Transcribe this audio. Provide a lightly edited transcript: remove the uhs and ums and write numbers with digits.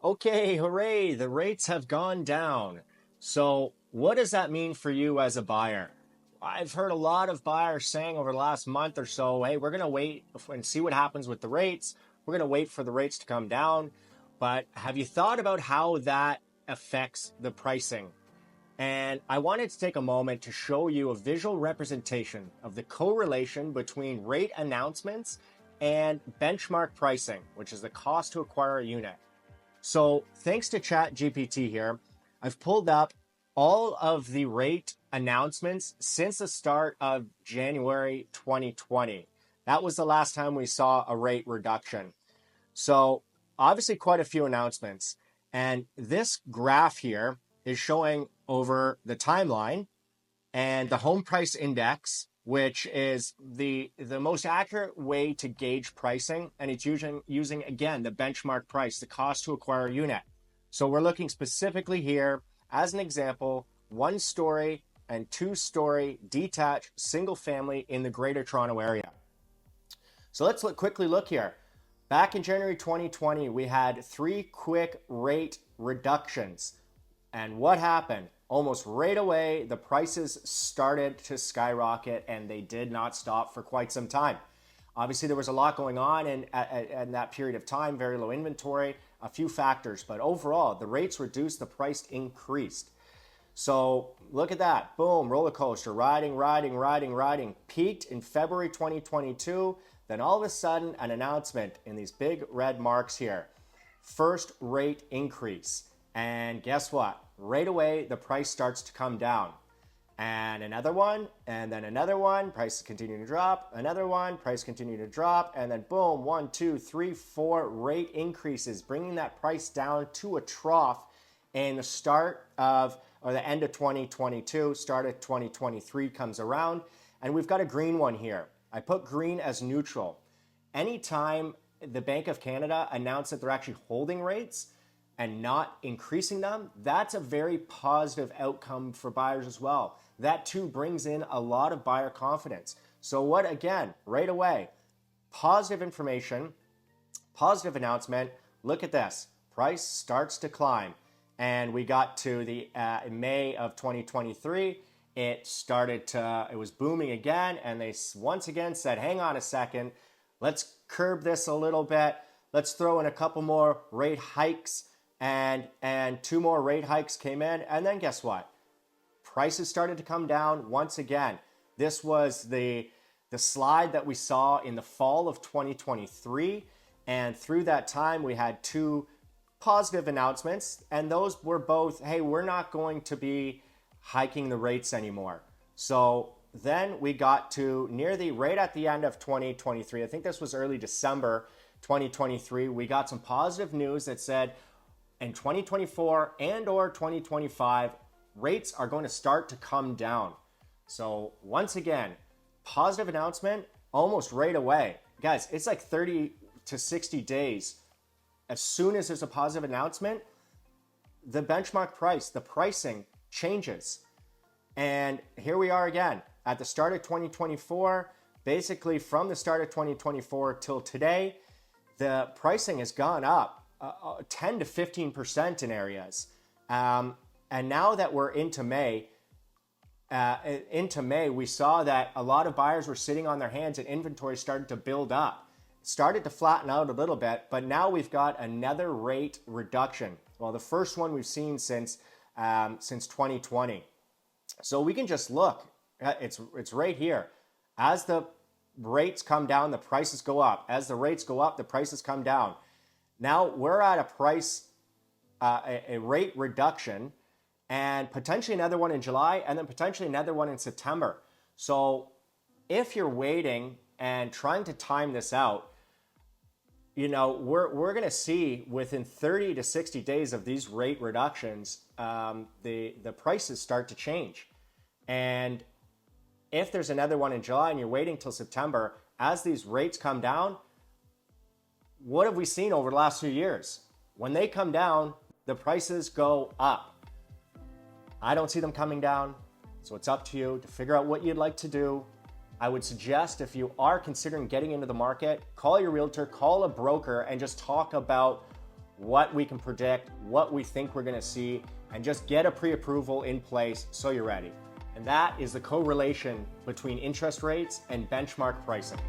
Okay, hooray, the rates have gone down. So, what does that mean for you as a buyer? I've heard a lot of buyers saying over the last month or so, hey, we're going to wait and see what happens with the rates. We're going to wait for the rates to come down. But have you thought about how that affects the pricing? And I wanted to take a moment to show you a visual representation of the correlation between rate announcements and benchmark pricing, which is the cost to acquire a unit. So thanks to ChatGPT here, I've pulled up all of the rate announcements since the start of January 2020. That was the last time we saw a rate reduction. So obviously quite a few announcements. And this graph here is showing over the timeline and the home price index, which is the most accurate way to gauge pricing. And it's using again, the benchmark price, the cost to acquire a unit. So we're looking specifically here as an example, 1-story and 2-story detached single family in the Greater Toronto Area. So let's quickly look here. Back in January 2020, we had 3 quick rate reductions. And what happened? Almost right away, the prices started to skyrocket and they did not stop for quite some time. Obviously, there was a lot going on in that period of time, very low inventory, a few factors, but overall, the rates reduced, the price increased. So look at that, boom, roller coaster, riding, peaked in February 2022. Then all of a sudden, an announcement in these big red marks here, first rate increase. And guess what? Right away, the price starts to come down. And another one, and then another one, prices continue to drop, another one, price continue to drop, and then boom, 1, 2, 3, 4 rate increases, bringing that price down to a trough in the start of, or the end of 2022, start of 2023 comes around, and we've got a green one here. I put green as neutral. Anytime the Bank of Canada announced that they're actually holding rates and not increasing them, that's a very positive outcome for buyers as well. That too brings in a lot of buyer confidence. So what, again, right away, positive information, positive announcement, look at this, price starts to climb. And we got to the May of 2023, it was booming again, and they once again said, hang on a second, let's curb this a little bit, let's throw in a couple more rate hikes, and 2 more rate hikes came in, and then guess what? Prices started to come down once again. This was the slide that we saw in the fall of 2023, and through that time we had 2 positive announcements, and those were both, hey, we're not going to be hiking the rates anymore. So then we got to right at the end of 2023, I think this was early December 2023, we got some positive news that said in 2024 and or 2025, rates are going to start to come down. So once again, positive announcement almost right away. Guys, it's like 30 to 60 days. As soon as there's a positive announcement, the benchmark price, the pricing changes. And here we are again at the start of 2024. Basically, from the start of 2024 till today, the pricing has gone up 10 to 15% in areas. And now that we're into May, we saw that a lot of buyers were sitting on their hands and inventory started to build up. Started to flatten out a little bit, but now we've got another rate reduction. Well, the first one we've seen since 2020. So we can just look. It's right here. As the rates come down, the prices go up. As the rates go up, the prices come down. Now we're at a rate reduction, and potentially another one in July, and then potentially another one in September. So if you're waiting and trying to time this out, we're going to see within 30 to 60 days of these rate reductions, the prices start to change. And if there's another one in July and you're waiting till September, as these rates come down, what have we seen over the last few years? When they come down, the prices go up. I don't see them coming down, so it's up to you to figure out what you'd like to do. I would suggest if you are considering getting into the market, call your realtor, call a broker, and just talk about what we can predict, what we think we're going to see, and just get a pre-approval in place so you're ready. And that is the correlation between interest rates and benchmark pricing.